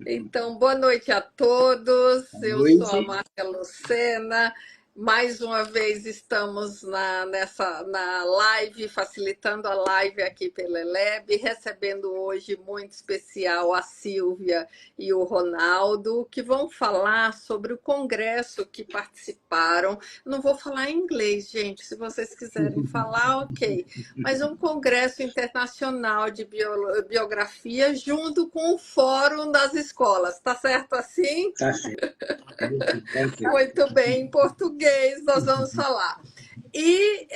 Então, boa noite a todos. Boa Eu sou a noite. Márcia Lucena. Mais uma vez estamos na live, facilitando a live aqui pela Eleb, recebendo hoje muito especial a Silvia e o Ronaldo, que vão falar sobre o congresso que participaram. Não vou falar em inglês, gente, se vocês quiserem falar, ok. Mas um congresso internacional de biografia junto com o Fórum das Escolas. Tá certo assim? Tá certo. Tá certo. Muito bem, em português nós vamos falar. E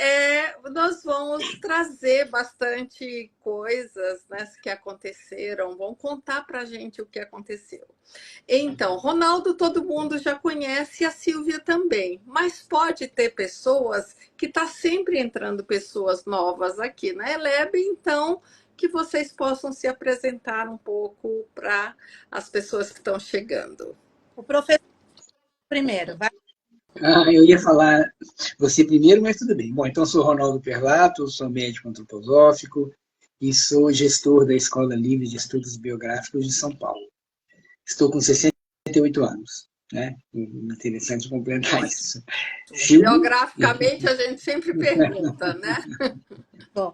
nós vamos trazer bastante coisas, né, que aconteceram, vão contar para a gente o que aconteceu. Então, Ronaldo, todo mundo já conhece, a Silvia também, mas pode ter pessoas que está sempre entrando pessoas novas aqui na Eleb, então que vocês possam se apresentar um pouco para as pessoas que estão chegando. O professor primeiro, vai. Eu ia falar você primeiro, mas tudo bem. Bom, então sou Ronaldo Perlato, sou médico antroposófico e sou gestor da Escola Livre de Estudos Biográficos de São Paulo. Estou com 68 anos, né? Interessante completar isso. Biograficamente a gente sempre pergunta, né? Bom,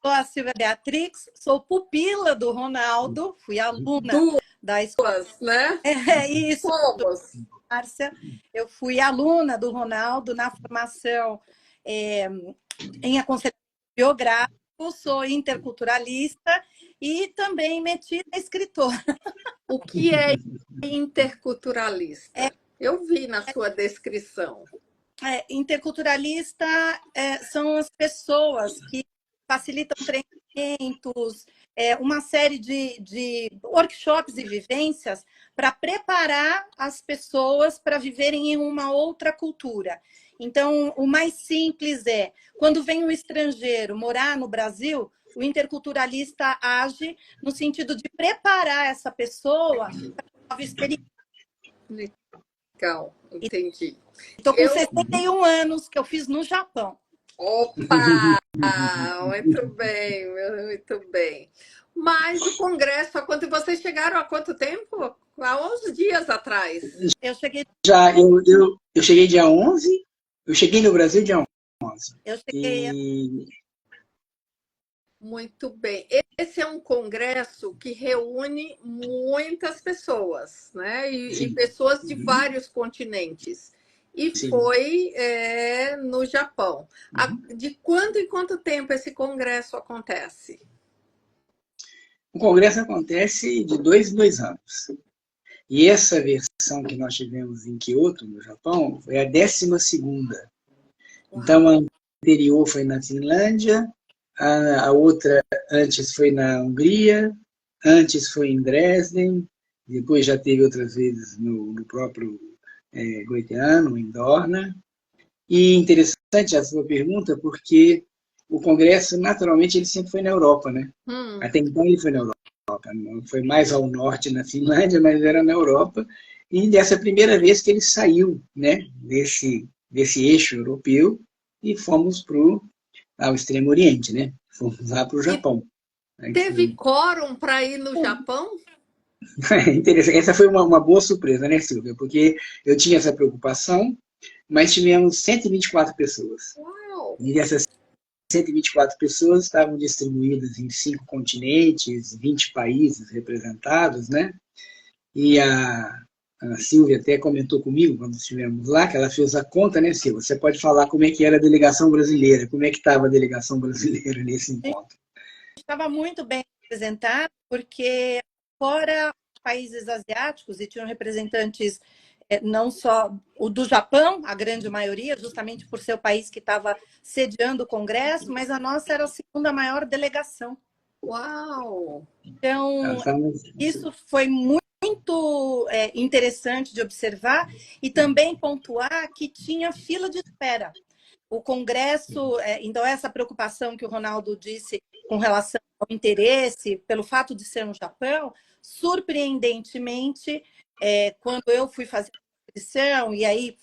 sou a Silvia Beatrix, sou pupila do Ronaldo, fui aluna da escola. Duas, né? Isso. Somos. Márcia, eu fui aluna do Ronaldo na formação em aconselhamento biográfico, sou interculturalista e também metida escritora. O que é interculturalista? Eu vi na sua descrição. Interculturalista são as pessoas que facilitam treinamentos, uma série de workshops e vivências para preparar as pessoas para viverem em uma outra cultura. Então, o mais simples é, quando vem um estrangeiro morar no Brasil, o interculturalista age no sentido de preparar essa pessoa para uma nova experiência. Legal, entendi. Estou com 61 anos, que eu fiz no Japão. Opa! Muito bem, muito bem. Mas o congresso, vocês chegaram há quanto tempo? Há 11 dias atrás. Eu cheguei... Eu cheguei dia 11, eu cheguei no Brasil dia 11. Eu cheguei... Muito bem. Esse é um congresso que reúne muitas pessoas, né? E pessoas de vários continentes. E Sim. Foi no Japão. De quanto em quanto tempo esse congresso acontece? O congresso acontece de 2 em 2 anos. E essa versão que nós tivemos em Kyoto, no Japão, foi a 12ª. Então, a anterior foi na Finlândia, a outra antes foi na Hungria, antes foi em Dresden, depois já teve outras vezes no próprio Goiânia, em Dorna. E interessante a sua pergunta, porque o congresso, naturalmente, ele sempre foi na Europa, né? Até então ele foi na Europa. Foi mais ao norte, na Finlândia, mas era na Europa. E dessa primeira vez que ele saiu, né, desse eixo europeu e fomos ao Extremo Oriente, né? Fomos lá para o Japão. Teve quórum para ir no Japão? Interessante. Essa foi uma boa surpresa, né, Silvia? Porque eu tinha essa preocupação, mas tivemos 124 pessoas. Uau. E dessas 124 pessoas estavam distribuídas em 5 continentes, 20 países representados, né? E a Silvia até comentou comigo, quando estivemos lá, que ela fez a conta, né, Silvia? Você pode falar como é que era a delegação brasileira, como é que estava a delegação brasileira nesse encontro? Estava muito bem representada, porque fora países asiáticos, e tinham representantes não só o do Japão, a grande maioria, justamente por ser o país que estava sediando o congresso, mas a nossa era a segunda maior delegação. Uau! Então, isso foi muito interessante de observar e também pontuar que tinha fila de espera. O congresso, então essa preocupação que o Ronaldo disse com relação ao interesse, pelo fato de ser no Japão, surpreendentemente, quando eu fui fazer a inscrição, e aí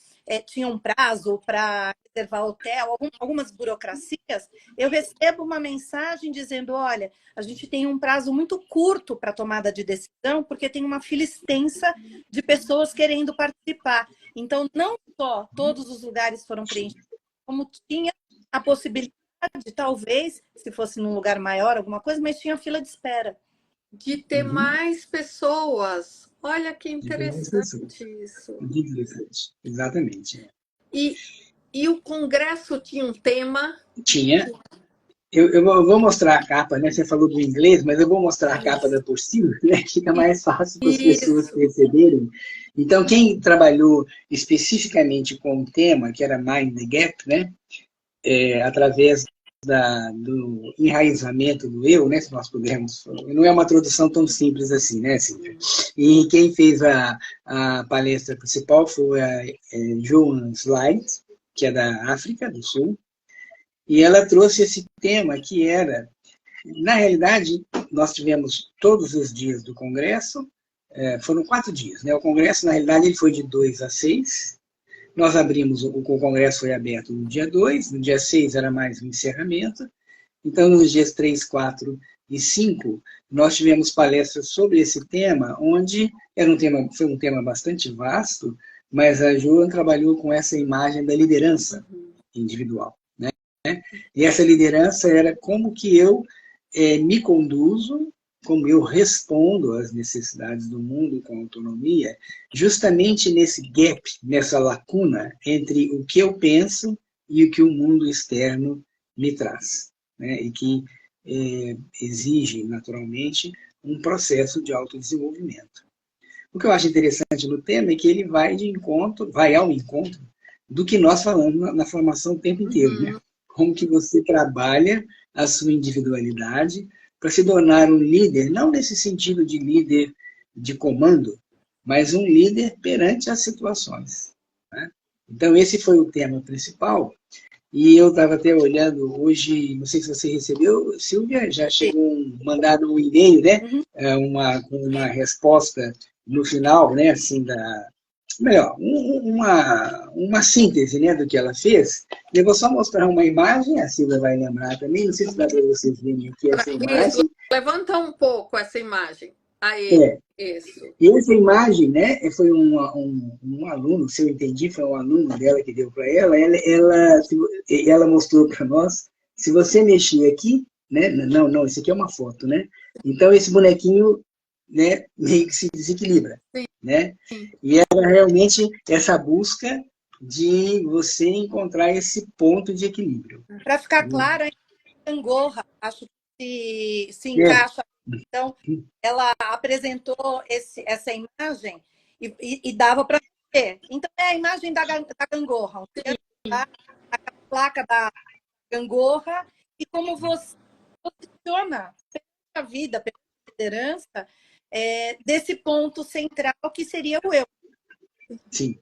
tinha um prazo para reservar hotel, algumas burocracias, eu recebo uma mensagem dizendo, olha, a gente tem um prazo muito curto para tomada de decisão, porque tem uma fila extensa de pessoas querendo participar. Então, não só todos os lugares foram preenchidos, como tinha a possibilidade, talvez, se fosse num lugar maior, alguma coisa, mas tinha fila de espera. De ter Uhum. mais pessoas. Olha que De ter mais interessante isso. Interessante. Exatamente. E o congresso tinha um tema? Tinha. Eu vou mostrar a capa, né? Você falou do inglês, mas eu vou mostrar a capa da por cima, né? Que fica mais fácil para as pessoas Isso. perceberem. Então, quem trabalhou especificamente com o tema, que era Mind the Gap, né? Através do enraizamento do eu, né? Se nós pudermos. Não é uma tradução tão simples assim, né, Cíntia? E quem fez a palestra principal foi a Joan Slide, que é da África do Sul, e ela trouxe esse tema que era, na realidade, nós tivemos todos os dias do Congresso, foram 4 dias, né? O Congresso, na realidade, ele foi de 2 a 6. Nós abrimos, o Congresso foi aberto no dia 2, no dia 6 era mais um encerramento. Então, nos dias 3, 4 e 5, nós tivemos palestras sobre esse tema, onde foi um tema bastante vasto, mas a Joan trabalhou com essa imagem da liderança individual. E essa liderança era como que eu me conduzo, como eu respondo às necessidades do mundo com autonomia, justamente nesse gap, nessa lacuna entre o que eu penso e o que o mundo externo me traz, né? E que exige, naturalmente, um processo de autodesenvolvimento. O que eu acho interessante no tema é que ele vai ao encontro do que nós falamos na formação o tempo inteiro, né? Como que você trabalha a sua individualidade para se tornar um líder, não nesse sentido de líder de comando, mas um líder perante as situações, né? Então, esse foi o tema principal, e eu estava até olhando hoje, não sei se você recebeu, Silvia, já chegou mandado um e-mail, né? Com uma resposta no final, né? Assim, melhor, uma síntese, né, do que ela fez. Eu vou só mostrar uma imagem, a Silvia vai lembrar também, não sei se dá para vocês verem aqui essa imagem. Levanta um pouco essa imagem. Aí, isso. E essa imagem, né, foi um aluno, se eu entendi, foi um aluno dela que deu para ela, ela mostrou para nós, se você mexer aqui, né, não, isso aqui é uma foto, né, então esse bonequinho, né, meio que se desequilibra, Sim. Né? E era realmente essa busca de você encontrar esse ponto de equilíbrio. Para ficar claro, a gangorra, acho que se encaixa. Então, ela apresentou essa imagem e dava para ver. Então, é a imagem da gangorra, a placa da gangorra, e como você posiciona a vida, pela liderança, desse ponto central que seria o eu. Sim.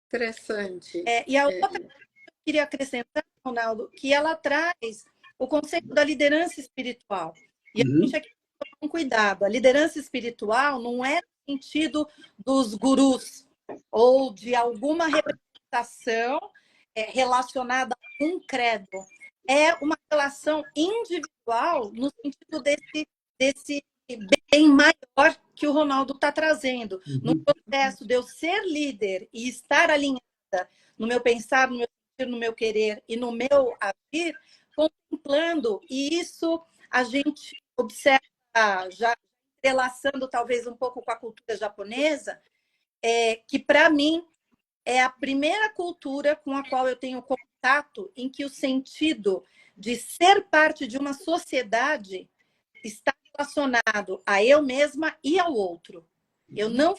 Interessante. É. E a outra coisa que eu queria acrescentar, Ronaldo, que ela traz o conceito da liderança espiritual. E a gente aqui tem que tomar um cuidado. A liderança espiritual não é no sentido dos gurus ou de alguma representação relacionada a um credo. É uma relação individual no sentido desse bem maior que o Ronaldo está trazendo. No processo de eu ser líder e estar alinhada no meu pensar, no meu sentir, no meu querer e no meu agir, contemplando, e isso a gente observa, já relacionando talvez um pouco com a cultura japonesa, que para mim é a primeira cultura com a qual eu tenho contato em que o sentido de ser parte de uma sociedade está relacionado a eu mesma e ao outro. Eu não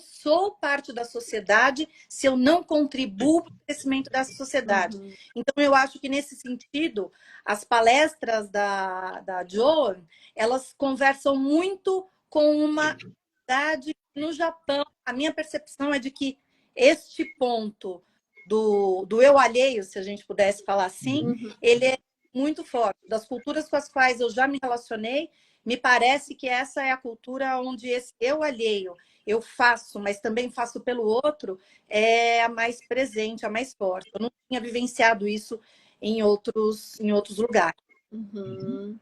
sou parte da sociedade se eu não contribuo para o crescimento da sociedade. Então, eu acho que, nesse sentido, as palestras da Joan, elas conversam muito com uma idade no Japão. A minha percepção é de que este ponto do eu alheio, se a gente pudesse falar assim, ele é muito forte. Das culturas com as quais eu já me relacionei, Me parece que essa é a cultura onde esse eu alheio, eu faço, mas também faço pelo outro, é a mais presente, a mais forte. Eu não tinha vivenciado isso em outros lugares. Uhum.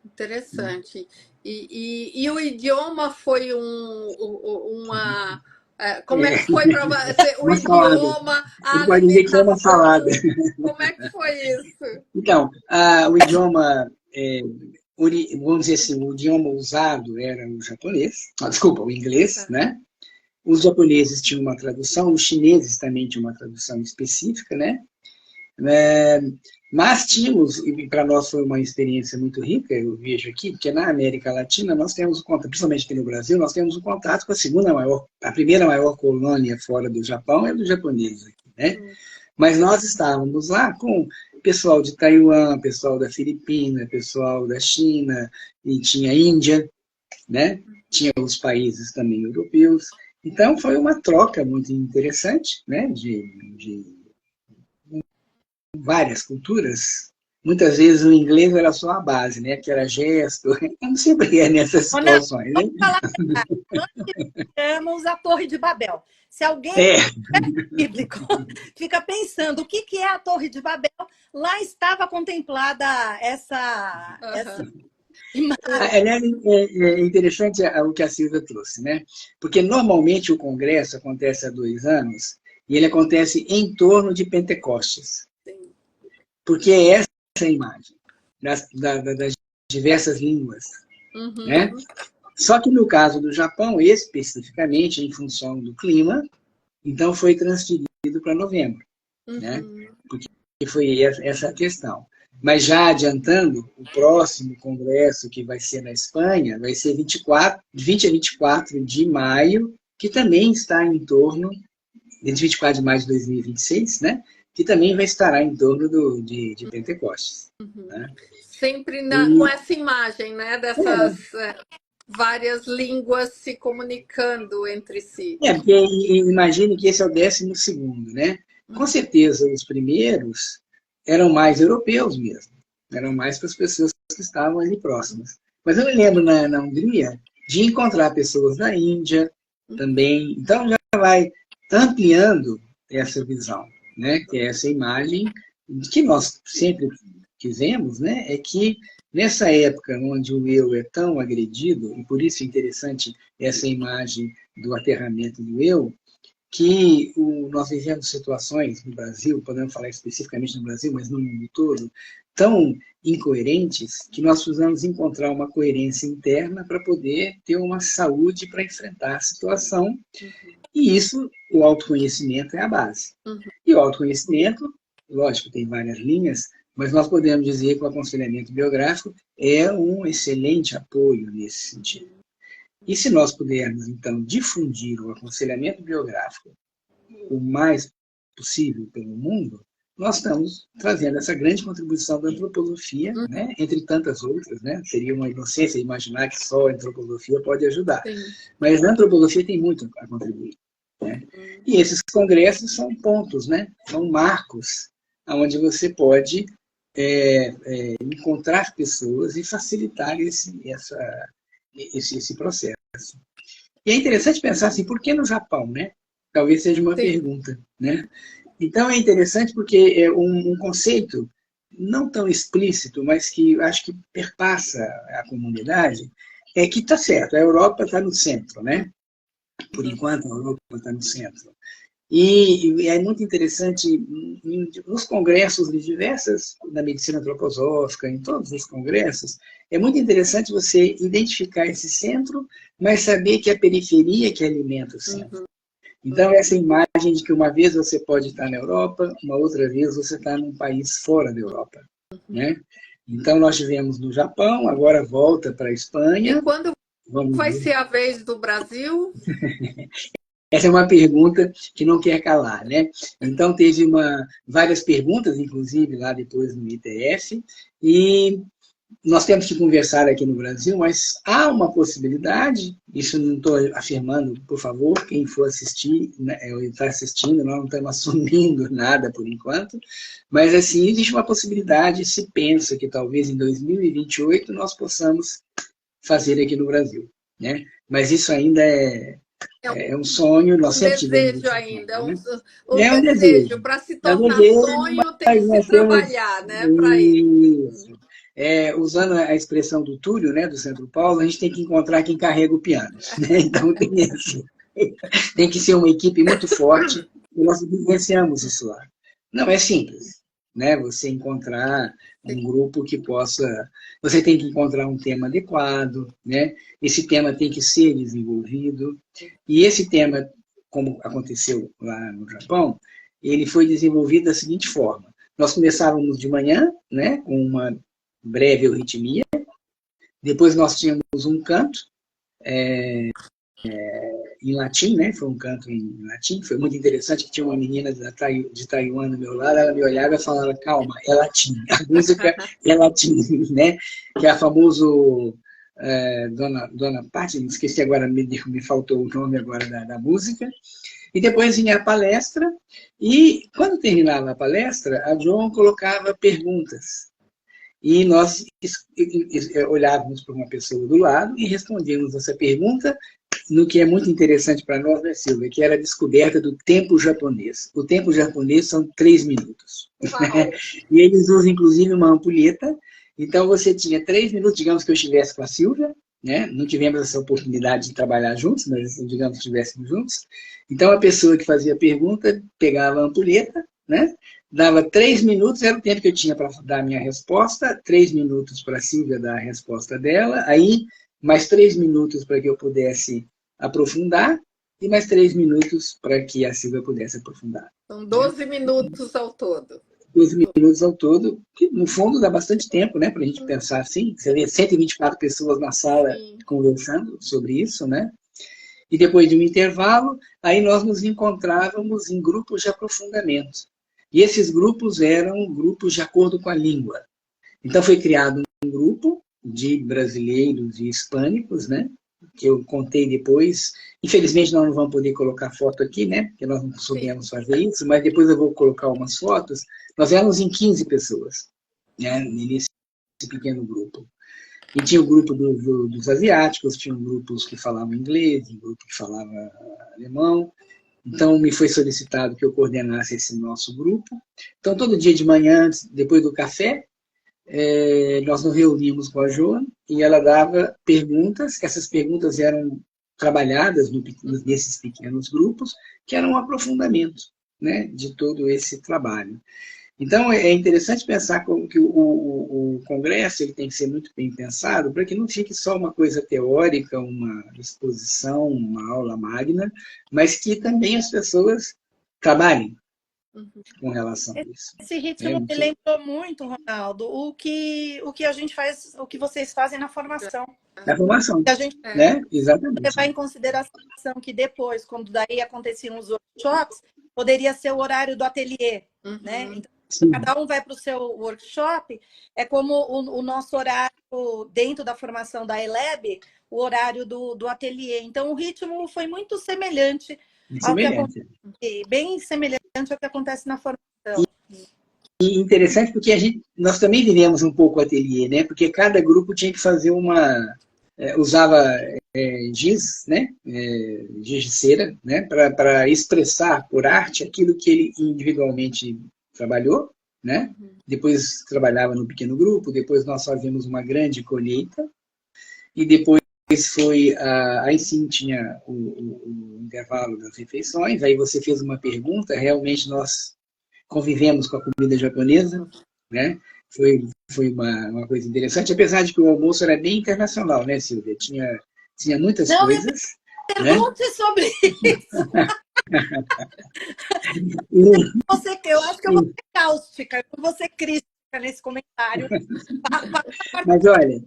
Interessante. E o idioma foi uma... Como é que foi para você? O Uma salada. idioma, a Ele pode dizer que foi uma salada. alimentação, como é que foi isso? Então, o idioma, vamos dizer assim, o idioma usado era o japonês, desculpa, o inglês, né? Os japoneses tinham uma tradução, os chineses também tinham uma tradução específica, né? Mas tínhamos, e para nós foi uma experiência muito rica, eu vejo aqui, porque na América Latina nós temos o contato, principalmente aqui no Brasil, nós temos o contato com a primeira maior colônia fora do Japão é do japonês aqui, né? Mas nós estávamos lá com pessoal de Taiwan, pessoal da Filipina, pessoal da China, e tinha Índia, né? Tinha os países também europeus. Então foi uma troca muito interessante, né? De várias culturas. Muitas vezes o inglês era só a base, né? Que era gesto, como sempre é nessas situações. Né? Chamamos a Torre de Babel. Se alguém bíblico fica pensando o que é a Torre de Babel, lá estava contemplada essa imagem. Aliás, é interessante o que a Silvia trouxe, né? Porque normalmente o congresso acontece há 2 anos e ele acontece em torno de Pentecostes. Porque é essa a imagem das diversas línguas. Uhum. Né? Só que no caso do Japão, especificamente, em função do clima, então foi transferido para novembro. Uhum. Né? Porque foi essa a questão. Mas já adiantando, o próximo congresso, que vai ser na Espanha, vai ser 20 a 24 de maio, que também está em torno, de 24 de maio de 2026, né? Que também vai estar em torno de Pentecostes. Uhum. Né? Sempre com essa imagem, né? Dessas várias línguas se comunicando entre si. Porque imagine que esse é o 12º, né? Com certeza, os primeiros eram mais europeus mesmo. Eram mais para as pessoas que estavam ali próximas. Mas eu me lembro na Hungria de encontrar pessoas da Índia também. Então já vai ampliando essa visão. Né, que é essa imagem que nós sempre quisemos, né, é que nessa época onde o eu é tão agredido, e por isso é interessante essa imagem do aterramento do eu, que nós vivemos situações no Brasil, podemos falar especificamente no Brasil, mas no mundo todo, tão incoerentes, que nós precisamos encontrar uma coerência interna para poder ter uma saúde para enfrentar a situação. E isso, o autoconhecimento é a base. E o autoconhecimento, lógico, tem várias linhas, mas nós podemos dizer que o aconselhamento biográfico é um excelente apoio nesse sentido. E se nós pudermos, então, difundir o aconselhamento biográfico o mais possível pelo mundo, nós estamos trazendo essa grande contribuição da antropologia, né, entre tantas outras. Né? Seria uma inocência imaginar que só a antropologia pode ajudar. Sim. Mas a antropologia tem muito a contribuir. Né? E esses congressos são pontos, né? São marcos onde você pode encontrar pessoas e facilitar esse processo. E é interessante pensar assim, por que no Japão? Né? Talvez seja uma pergunta. Né? Então é interessante porque é um conceito não tão explícito, mas que acho que perpassa a comunidade, é que está certo, a Europa está no centro, né? Por enquanto, a Europa está no centro. E é muito interessante, nos congressos de diversas, na medicina antroposófica, em todos os congressos, é muito interessante você identificar esse centro, mas saber que é a periferia que alimenta o centro. Então, essa imagem de que uma vez você pode estar na Europa, uma outra vez você está num país fora da Europa. Né? Então, nós tivemos no Japão, agora volta para a Espanha. E quando vai ser a vez do Brasil? Essa é uma pergunta que não quer calar, né? Então, teve várias perguntas, inclusive, lá depois no ITF, e nós temos que conversar aqui no Brasil, mas há uma possibilidade, isso não estou afirmando, por favor, quem for assistir, né, está assistindo, nós não estamos assumindo nada por enquanto, mas assim, existe uma possibilidade, se pensa que talvez em 2028 nós possamos fazer aqui no Brasil, né? Mas isso ainda é um sonho, nós sempre tivemos desejo esse ainda, sonho, né? um É um desejo. desejo. Para se É um tornar desejo, sonho, tem que mas se nós temos trabalhar, né, para isso. isso. Usando a expressão do Túlio, né, do Centro Paulo, a gente tem que encontrar quem carrega o piano, né? Então tem que ser uma equipe muito forte, e nós vivenciamos isso lá. Não é simples, né? Você encontrar um grupo que possa... Você tem que encontrar um tema adequado, né? Esse tema tem que ser desenvolvido, e esse tema, como aconteceu lá no Japão, ele foi desenvolvido da seguinte forma. Nós começávamos de manhã, né, com uma breve euritmia, depois nós tínhamos um canto em latim, né, foi um canto em latim, foi muito interessante que tinha uma menina de Taiwan do meu lado, ela me olhava e falava, calma, é latim, a música é latim, né, que é a famoso Dona Patti, esqueci agora, me faltou o nome agora da música, e depois vinha a palestra, e quando terminava a palestra, a Joan colocava perguntas. E nós olhávamos para uma pessoa do lado e respondíamos essa pergunta no que é muito interessante para nós, né, Silvia, que era a descoberta do tempo japonês. O tempo japonês são 3 minutos. Né? E eles usam, inclusive, uma ampulheta. Então, você tinha 3 minutos, digamos que eu estivesse com a Silvia, né? Não tivemos essa oportunidade de trabalhar juntos, mas, digamos que estivéssemos juntos. Então, a pessoa que fazia a pergunta pegava a ampulheta, né? Dava 3 minutos, era o tempo que eu tinha para dar a minha resposta, 3 minutos para a Silvia dar a resposta dela, aí mais 3 minutos para que eu pudesse aprofundar, e mais 3 minutos para que a Silvia pudesse aprofundar. São 12 minutos ao todo. 12 minutos ao todo, que no fundo dá bastante tempo, né, para a gente pensar assim. Você vê 124 pessoas na sala conversando sobre isso, né? E depois de um intervalo, aí nós nos encontrávamos em grupos de aprofundamento. E esses grupos eram grupos de acordo com a língua. Então foi criado um grupo de brasileiros e hispânicos, né? Que eu contei depois. Infelizmente, nós não vamos poder colocar foto aqui, né? Porque nós não soubemos fazer isso, mas depois eu vou colocar umas fotos. Nós éramos em 15 pessoas, né? Nesse pequeno grupo. E tinha o grupo dos asiáticos, tinha grupos que falavam inglês, um grupo que falava alemão. Então, me foi solicitado que eu coordenasse esse nosso grupo. Então, todo dia de manhã, depois do café, nós nos reuníamos com a Joan e ela dava perguntas. Essas perguntas eram trabalhadas nesses pequenos grupos, que eram um aprofundamento, né, de todo esse trabalho. Então, é interessante pensar como que o congresso ele tem que ser muito bem pensado para que não fique só uma coisa teórica, uma exposição, uma aula magna, mas que também as pessoas trabalhem com relação a isso. Esse ritmo me lembrou muito, Ronaldo, o que a gente faz, o que vocês fazem na formação. Na formação, que a gente né? Exatamente. levar em consideração que depois, quando daí aconteciam os workshops, poderia ser o horário do ateliê, né? Então, sim, cada um vai para o seu workshop, é como o nosso horário dentro da formação da ELEB, o horário do ateliê. Então, o ritmo foi muito semelhante ao que acontece, bem semelhante ao que acontece na formação. E interessante porque nós também vivemos um pouco o ateliê, né? Porque cada grupo tinha que fazer usava giz, né? Giz de cera, né? Para expressar por arte aquilo que ele individualmente trabalhou, né? Depois trabalhava no pequeno grupo, depois nós fazíamos uma grande colheita, e depois aí sim tinha o intervalo das refeições, aí você fez uma pergunta, realmente nós convivemos com a comida japonesa, né? Foi uma coisa interessante, apesar de que o almoço era bem internacional, né, Silvia? Tinha muitas coisas. Pergunte, né, sobre isso. Eu acho que eu vou ser cáustica, eu não vou ser crítica nesse comentário. Mas olha,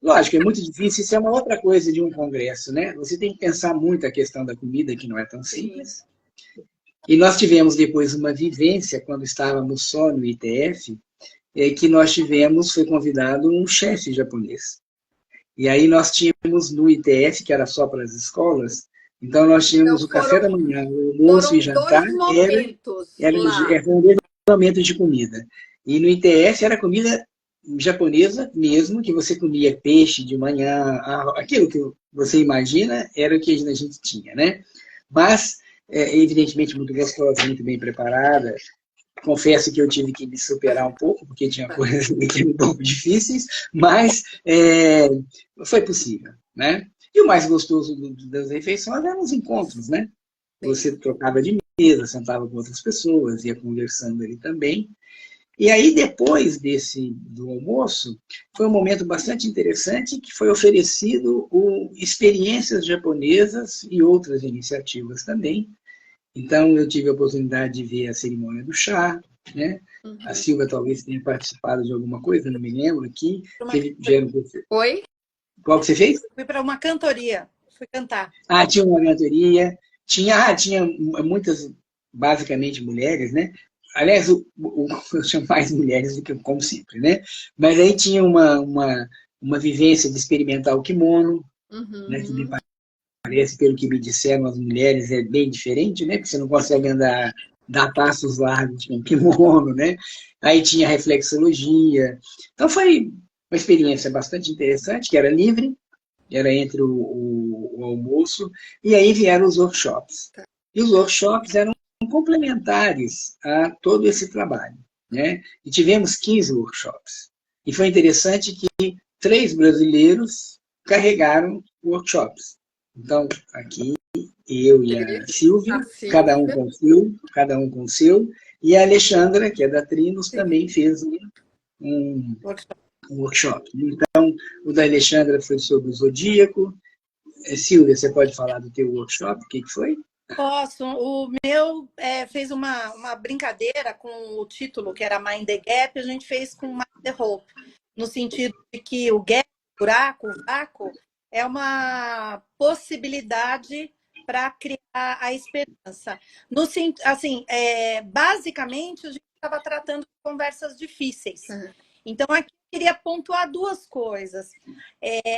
lógico, é muito difícil, isso é uma outra coisa de um congresso, né? Você tem que pensar muito a questão da comida, que não é tão simples. E nós tivemos depois uma vivência, quando estávamos só no ITF, que foi convidado um chefe japonês. E aí nós tínhamos no ITF, que era só para as escolas, então nós tínhamos o café da manhã, o almoço e jantar, eram dois momentos de comida. E no ITF era comida japonesa mesmo, que você comia peixe de manhã, aquilo que você imagina era o que a gente tinha, né? Mas, evidentemente, muito gostosa, muito bem preparada. Confesso que eu tive que me superar um pouco, porque tinha coisas que eram um pouco difíceis, mas foi possível, né? E o mais gostoso das refeições eram os encontros, né? Você trocava de mesa, sentava com outras pessoas, ia conversando ali também. E aí, depois do almoço, foi um momento bastante interessante que foi oferecido experiências japonesas e outras iniciativas também. Então, eu tive a oportunidade de ver a cerimônia do chá, né? Uhum. A Silvia talvez tenha participado de alguma coisa, não me lembro aqui. Oi? Qual que você fez? Fui para uma cantoria, fui cantar. Tinha uma cantoria, tinha muitas, basicamente, mulheres, né? Aliás, eu tinha mais mulheres do que como sempre, né? Mas aí tinha uma vivência de experimentar o kimono, né? Que me parece, pelo que me disseram as mulheres, é bem diferente, né? Porque você não consegue dar passos largos com kimono, né? Aí tinha reflexologia. Então foi uma experiência bastante interessante, que era livre, era entre o almoço, e aí vieram os workshops. E os workshops eram complementares a todo esse trabalho, né? E tivemos 15 workshops. E foi interessante que 3 brasileiros carregaram workshops. Então, aqui, eu e a Silvia, cada um com o seu, e a Alexandra, que é da Trinos, também fez um workshop. Então, o da Alexandra foi sobre o zodíaco. Silvia, você pode falar do teu workshop? O que foi? Posso. O meu fez uma brincadeira com o título, que era Mind the Gap, a gente fez com Mind the Hope, no sentido de que o gap, o buraco, o vácuo, é uma possibilidade para criar a esperança. Assim, basicamente, a gente estava tratando de conversas difíceis. Então, aqui eu queria pontuar 2 coisas.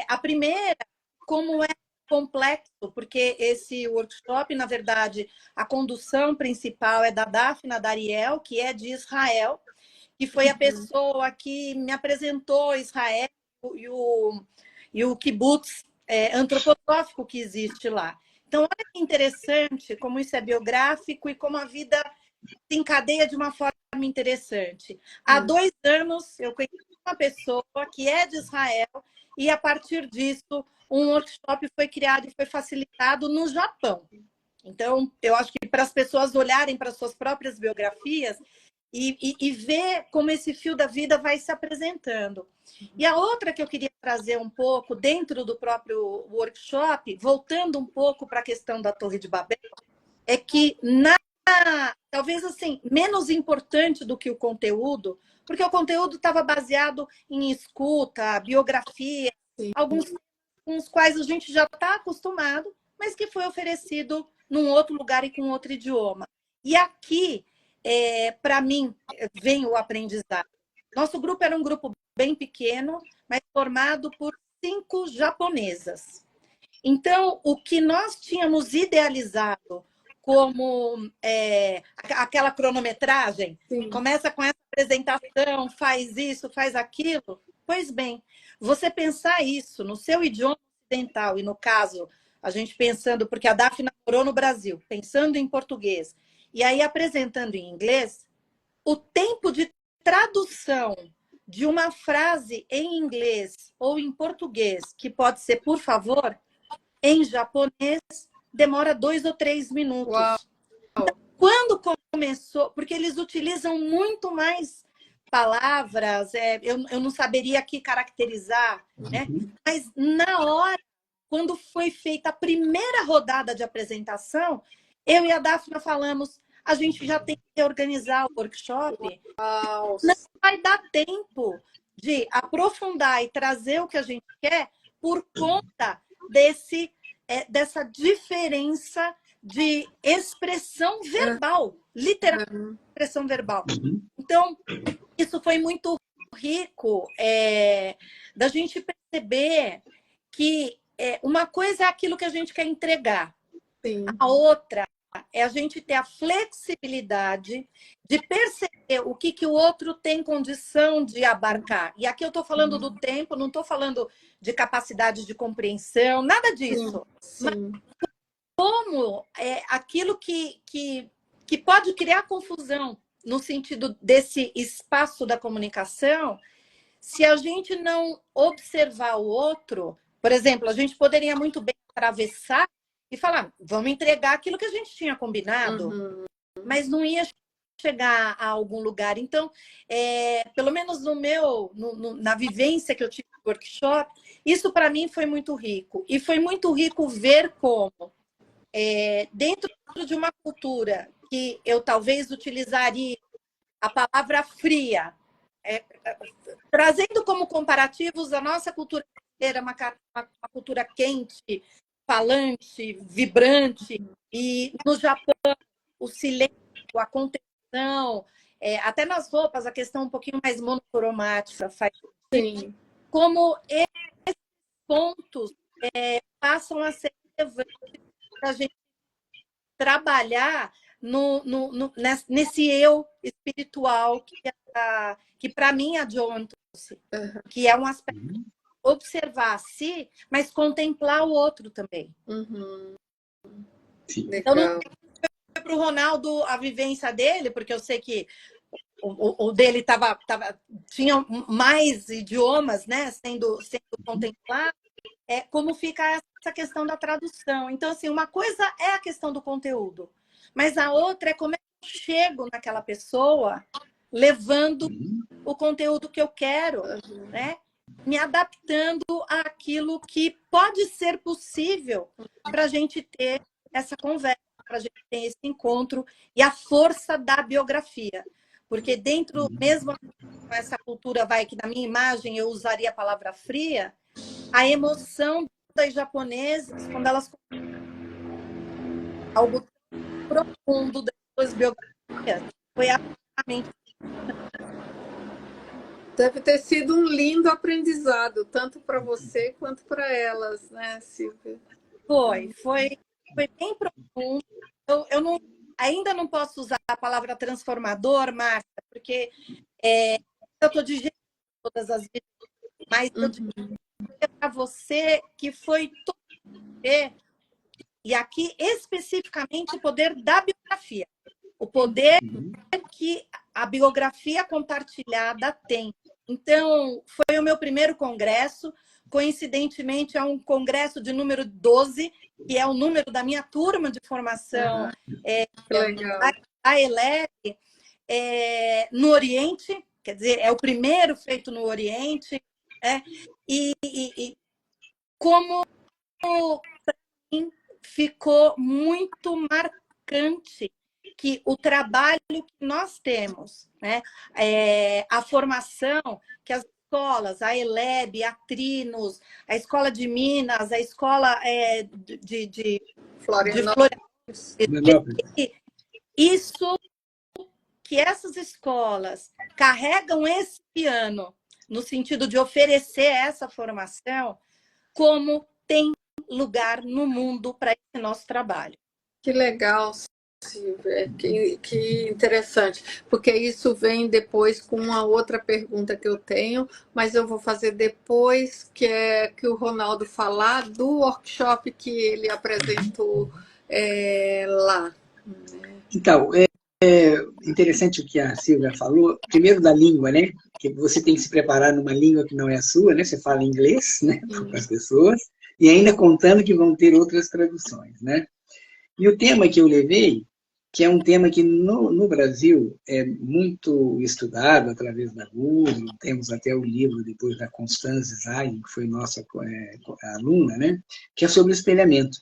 A primeira, como é complexo, porque esse workshop, na verdade, a condução principal é da Dafna Dariel, que é de Israel, que foi a pessoa que me apresentou Israel e o kibbutz antropológico que existe lá. Então, olha que interessante como isso é biográfico e como a vida se encadeia de uma forma interessante. Há 2 anos, eu conheci uma pessoa que é de Israel e, a partir disso, um workshop foi criado e foi facilitado no Japão. Então, eu acho que para as pessoas olharem para suas próprias biografias e ver como esse fio da vida vai se apresentando. E a outra que eu queria trazer um pouco dentro do próprio workshop, voltando um pouco para a questão da Torre de Babel, é que talvez assim, menos importante do que o conteúdo, porque o conteúdo estava baseado em escuta, biografia, alguns com os quais a gente já está acostumado, mas que foi oferecido num outro lugar e com outro idioma. E aqui, para mim, vem o aprendizado. Nosso grupo era um grupo bem pequeno, mas formado por 5 japonesas. Então, o que nós tínhamos idealizado como aquela cronometragem, começa com essa apresentação, faz isso, faz aquilo. Pois bem, você pensar isso no seu idioma ocidental, e no caso, a gente pensando, porque a Dafna morou no Brasil, pensando em português, e aí apresentando em inglês, o tempo de tradução de uma frase em inglês ou em português, que pode ser por favor, em japonês, demora 2 ou 3 minutos. Uau. Então, quando começou, porque eles utilizam muito mais palavras, eu não saberia aqui caracterizar, né? Mas na hora, quando foi feita a primeira rodada de apresentação, eu e a Dafna falamos, a gente já tem que organizar o workshop, Uau. não vai dar tempo de aprofundar e trazer o que a gente quer por conta dessa diferença de expressão verbal, literal expressão verbal. Então, isso foi muito rico da gente perceber que uma coisa é aquilo que a gente quer entregar, a outra é a gente ter a flexibilidade de perceber o que o outro tem condição de abarcar. E aqui eu estou falando do tempo, não estou falando de capacidade de compreensão, nada disso. Sim. Como é aquilo que pode criar confusão no sentido desse espaço da comunicação, se a gente não observar o outro, por exemplo, a gente poderia muito bem atravessar e falar, vamos entregar aquilo que a gente tinha combinado, mas não ia chegar a algum lugar. Então, pelo menos na vivência que eu tive no workshop, isso para mim foi muito rico. E foi muito rico ver como, dentro de uma cultura que eu talvez utilizaria a palavra fria, trazendo como comparativos a nossa cultura brasileira, uma cultura quente, falante, vibrante, e no Japão o silêncio, a contenção, até nas roupas a questão um pouquinho mais monocromática faz Sim. como esses pontos passam a ser relevantes para a gente trabalhar nesse eu espiritual que para mim a Joan trouxe, que é um aspecto observar a si, mas contemplar o outro também. Então, não foi para o Ronaldo a vivência dele, porque eu sei que o dele tinha mais idiomas, né, sendo contemplado, como fica essa questão da tradução. Então, assim, uma coisa é a questão do conteúdo, mas a outra é como é que eu chego naquela pessoa levando o conteúdo que eu quero, né? Me adaptando àquilo que pode ser possível para a gente ter essa conversa, para a gente ter esse encontro e a força da biografia. Porque dentro, mesmo essa cultura, que na minha imagem eu usaria a palavra fria, a emoção das japonesas, quando elas algo profundo das suas biografias, foi absolutamente. Deve ter sido um lindo aprendizado, tanto para você quanto para elas, né, Silvia? Foi bem profundo. Eu ainda não posso usar a palavra transformador, Márcia, porque eu estou digerindo todas as vezes, mas eu digo para você que foi e aqui especificamente o poder da biografia, o poder que a biografia compartilhada tem. Então, foi o meu primeiro congresso, coincidentemente é um congresso de número 12, que é o número da minha turma de formação da ELEB, no Oriente, quer dizer, é o primeiro feito no Oriente, e como para mim ficou muito marcante que o trabalho que nós temos, né, a formação que as escolas, a ELEB, a Trinos, a Escola de Minas, a Escola de Florianópolis, isso que essas escolas carregam esse piano no sentido de oferecer essa formação, como tem lugar no mundo para esse nosso trabalho. Que legal, Silvia, que interessante, porque isso vem depois com uma outra pergunta que eu tenho, mas eu vou fazer depois, que é que o Ronaldo falar do workshop que ele apresentou lá. Então, interessante o que a Silvia falou, primeiro da língua, né? Que você tem que se preparar numa língua que não é a sua, né? Você fala inglês, né? Com as pessoas, e ainda contando que vão ter outras traduções, né? E o tema que eu levei, que é um tema que no Brasil é muito estudado através da Google, temos até o livro depois da Constance Zayn, que foi nossa aluna, né? Que é sobre espelhamento.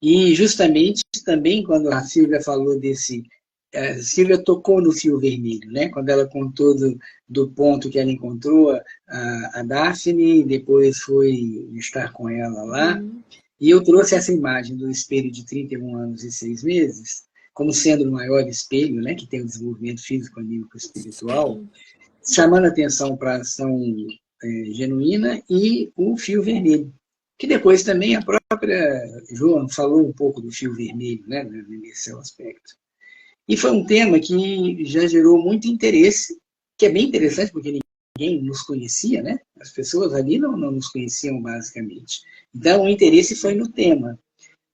E justamente também quando a Silvia falou a Silvia tocou no fio vermelho, né? Quando ela contou do ponto que ela encontrou a Daphne, depois foi estar com ela lá, e eu trouxe essa imagem do espelho de 31 anos e 6 meses, como sendo o maior espelho, né? Que tem o desenvolvimento físico, anímico, espiritual, chamando a atenção para a ação genuína e o fio vermelho. que depois também a própria Joan falou um pouco do fio vermelho, né, nesse aspecto. E foi um tema que já gerou muito interesse, que é bem interessante, porque ninguém nos conhecia, né? As pessoas ali não nos conheciam, basicamente. Então, o interesse foi no tema.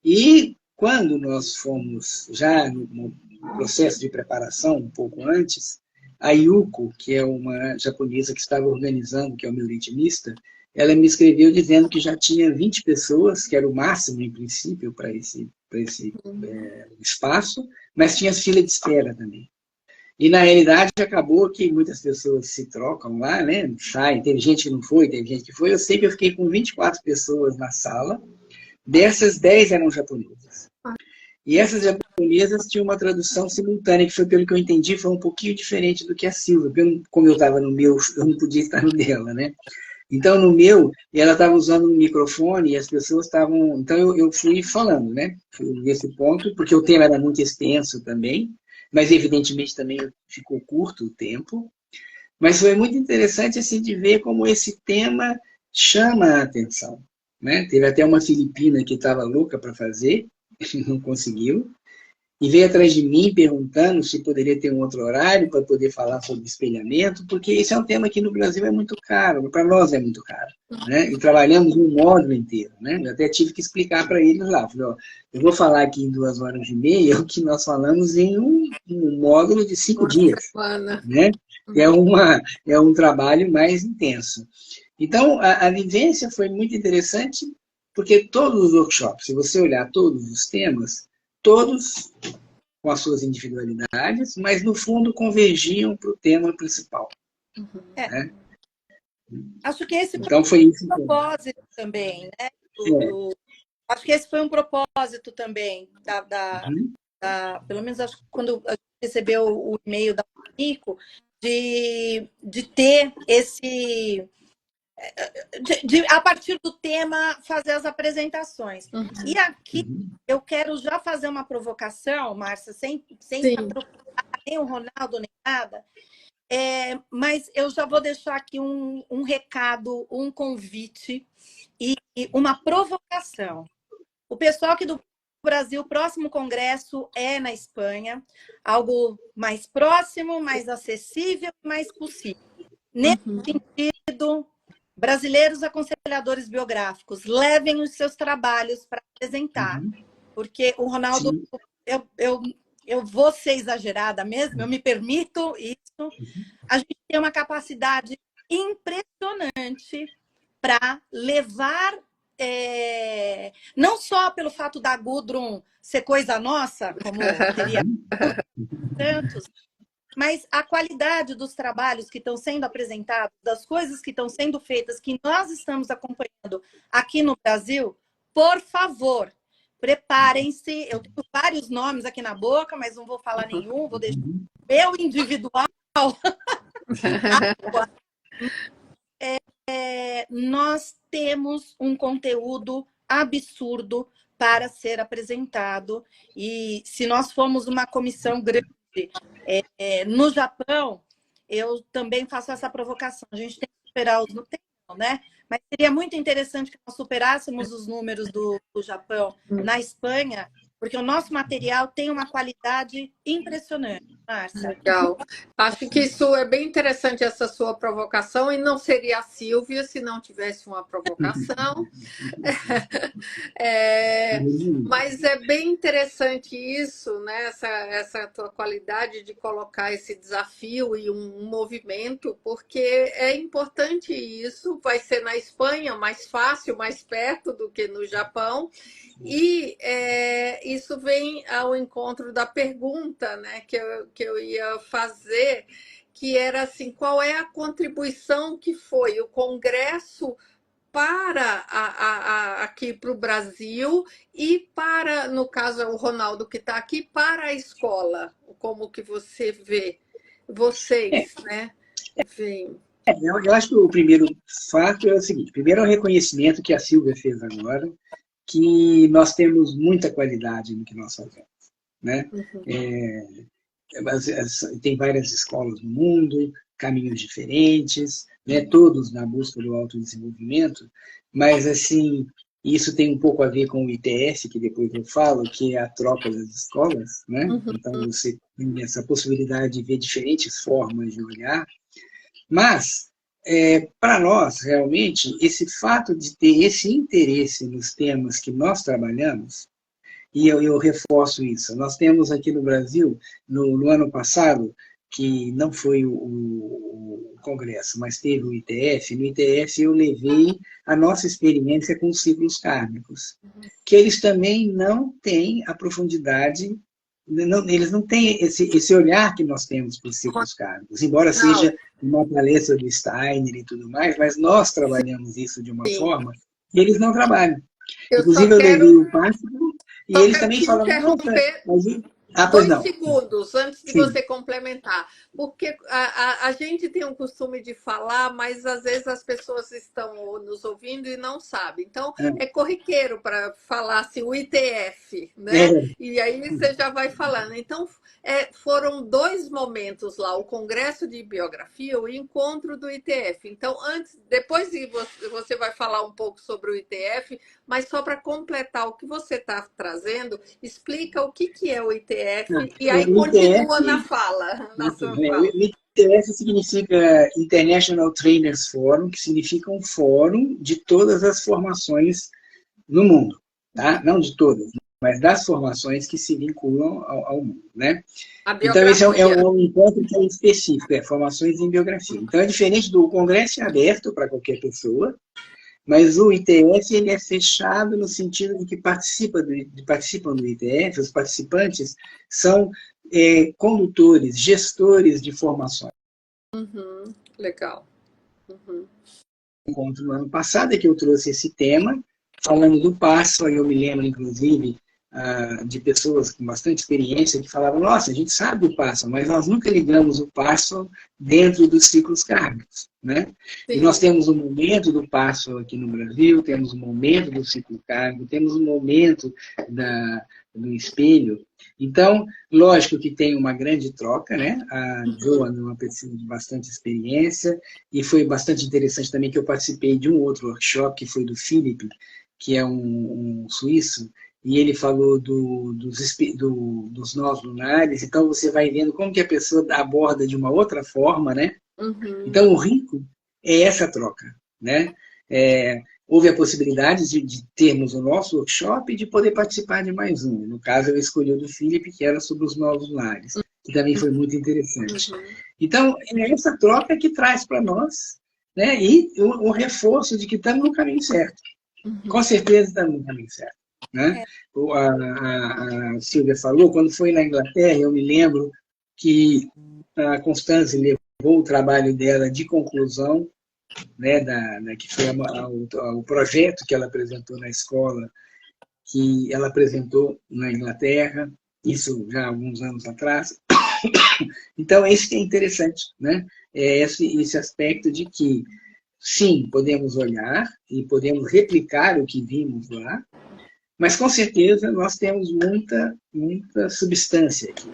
E quando nós fomos, já no processo de preparação, um pouco antes, a Yuko, que é uma japonesa que estava organizando, que é o meu ritmista, ela me escreveu dizendo que já tinha 20 pessoas, que era o máximo, em princípio, para esse espaço, mas tinha fila de espera também. E, na realidade, acabou que muitas pessoas se trocam lá, né? Saem, teve gente que não foi, teve gente que foi. Eu sei que eu fiquei com 24 pessoas na sala, dessas 10 eram japonesas. E essas japonesas tinham uma tradução simultânea, que foi, pelo que eu entendi, foi um pouquinho diferente do que a Silvia. Porque como eu estava no meu, eu não podia estar no dela, né? Então, no meu, ela estava usando um microfone e as pessoas estavam... Então, eu fui falando, né? Fui nesse ponto, porque o tema era muito extenso também, mas, evidentemente, também ficou curto o tempo. Mas foi muito interessante, assim, de ver como esse tema chama a atenção, né? Teve até uma filipina que estava louca para fazer, não conseguiu, e veio atrás de mim perguntando se poderia ter um outro horário para poder falar sobre espelhamento, porque esse é um tema que no Brasil é muito caro, para nós é muito caro, né? E trabalhamos um módulo inteiro, né? Eu até tive que explicar para eles lá, falei, ó, eu vou falar aqui em 2 horas e meia o que nós falamos em um módulo de 5 dias, né? É um trabalho mais intenso. Então, a vivência foi muito interessante, porque todos os workshops, se você olhar todos os temas, todos com as suas individualidades, mas, no fundo, convergiam para o tema principal. Né? Acho que esse então, foi um propósito também, né? Acho que esse foi um propósito também, pelo menos acho que quando a gente recebeu o e-mail da Nico, de ter esse... a partir do tema, fazer as apresentações. E aqui eu quero já fazer uma provocação, Márcia, sem nem o Ronaldo, nem nada, mas eu já vou deixar aqui um recado, um convite e uma provocação. O pessoal aqui do Brasil, o próximo congresso é na Espanha, algo mais próximo, mais acessível, mais possível. Nesse sentido, brasileiros aconselhadores biográficos, levem os seus trabalhos para apresentar, porque o Ronaldo, eu vou ser exagerada mesmo, eu me permito isso, a gente tem uma capacidade impressionante para levar, não só pelo fato da Gudrun ser coisa nossa, como teria tantos, mas a qualidade dos trabalhos que estão sendo apresentados, das coisas que estão sendo feitas, que nós estamos acompanhando aqui no Brasil, por favor, preparem-se. Eu tenho vários nomes aqui na boca, mas não vou falar nenhum, vou deixar o meu individual. Nós temos um conteúdo absurdo para ser apresentado, e se nós formos uma comissão grande no Japão, eu também faço essa provocação. A gente tem que superar os números, né? Mas seria muito interessante que nós superássemos os números do Japão na Espanha, porque o nosso material tem uma qualidade impressionante, Márcia. Legal. Acho que isso é bem interessante, essa sua provocação, e não seria a Silvia se não tivesse uma provocação. Mas é bem interessante isso, né? Essa tua qualidade de colocar esse desafio e um movimento, porque é importante isso. Vai ser na Espanha mais fácil, mais perto do que no Japão. E isso vem ao encontro da pergunta, né, que eu ia fazer, que era assim, qual é a contribuição que foi o Congresso para aqui para o Brasil e para, no caso, o Ronaldo que está aqui, para a escola, como que você vê, vocês, né? Enfim. Eu acho que o primeiro fato é o seguinte, primeiro é o reconhecimento que a Silvia fez agora, que nós temos muita qualidade no que nós fazemos, né? Tem várias escolas no mundo, caminhos diferentes, né? Todos na busca do autodesenvolvimento, mas, assim, e isso tem um pouco a ver com o ITF, que depois eu falo, que é a troca das escolas, né? Então você tem essa possibilidade de ver diferentes formas de olhar, mas para nós, realmente, esse fato de ter esse interesse nos temas que nós trabalhamos, e eu reforço isso, nós temos aqui no Brasil, no ano passado, que não foi o congresso, mas teve o ITF, no ITF eu levei a nossa experiência com os ciclos kármicos, que eles também não têm a profundidade, eles não têm esse olhar que nós temos para os ciclos kármicos, embora seja uma palestra do Steiner e tudo mais, mas nós trabalhamos isso de uma forma que eles não trabalham. Inclusive, eu levei o pássaro e eles também falam, nossa, Dois segundos antes de você complementar, porque a gente tem um costume de falar, mas às vezes as pessoas estão nos ouvindo e não sabem. Então, é corriqueiro para falar assim, o ITF, né? E aí você já vai falando. Então, foram 2 momentos lá, o Congresso de Biografia, o encontro do ITF. Então, depois você vai falar um pouco sobre o ITF, mas só para completar o que você está trazendo, explica o que é o ITF e aí continua na fala. O ITF significa International Trainers Forum, que significa um fórum de todas as formações no mundo. Tá? Não de todas, mas das formações que se vinculam ao mundo. Né? Então, esse é um encontro que é específico, formações em biografia. Então, é diferente do congresso, é aberto para qualquer pessoa, mas o ITF ele é fechado no sentido de que participam do ITF, os participantes são condutores, gestores de formações. Legal. Encontro no ano passado é que eu trouxe esse tema, falando do passo, eu me lembro, inclusive, de pessoas com bastante experiência que falavam, nossa, a gente sabe o passo, mas nós nunca ligamos o passo dentro dos ciclos kármicos, né? E nós temos um momento do passo aqui no Brasil, temos um momento do ciclo kármico, temos um momento do espelho. Então, lógico que tem uma grande troca, né? A Joana é uma pessoa de bastante experiência, e foi bastante interessante também que eu participei de um outro workshop, que foi do Philip, que é um suíço, e ele falou dos nós lunares, então você vai vendo como que a pessoa aborda de uma outra forma, né? Então, o rico é essa troca, né? Houve a possibilidade de termos o nosso workshop e de poder participar de mais um. No caso, eu escolhi o do Felipe, que era sobre os novos lares, que também foi muito interessante. Então, é essa troca que traz para nós, né? E o reforço de que estamos no caminho certo. Com certeza estamos no caminho certo. Né? A Silvia falou, quando foi na Inglaterra, eu me lembro que a Constance levou o trabalho dela de conclusão, né, que foi o projeto que ela apresentou na escola, que ela apresentou na Inglaterra, isso já há alguns anos atrás. Então, esse que é interessante, né? Esse aspecto de que, sim, podemos olhar e podemos replicar o que vimos lá, mas, com certeza, nós temos muita substância aqui.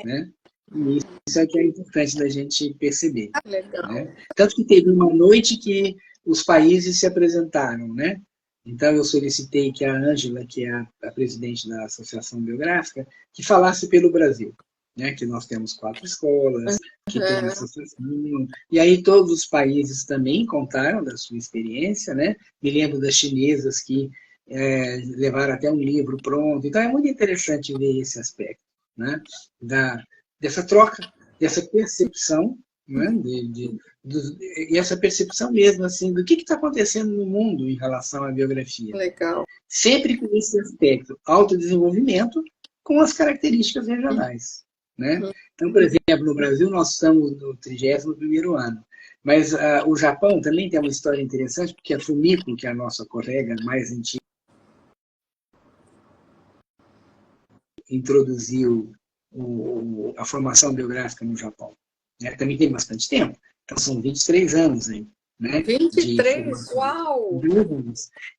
Né? E isso é que é importante da gente perceber. Né? Tanto que teve uma noite que os países se apresentaram. Né? Então, eu solicitei que a Ângela, que é a presidente da Associação Biográfica, que falasse pelo Brasil. Né? Que nós temos 4 escolas, que tem a associação. E aí todos os países também contaram da sua experiência. Né? Me lembro das chinesas que levaram até um livro pronto. Então, é muito interessante ver esse aspecto, né? Dessa troca, dessa percepção, né? E essa percepção mesmo, assim, do que está acontecendo no mundo em relação à biografia. Legal. Sempre com esse aspecto, autodesenvolvimento, com as características regionais. Né? Então, por exemplo, no Brasil, nós estamos no 31º ano. Mas o Japão também tem uma história interessante, porque a Fumiko, que é a nossa colega mais antiga, introduziu a formação biográfica no Japão. Né? Também tem bastante tempo. Então, são 23 anos aí. Né? 23? Uau!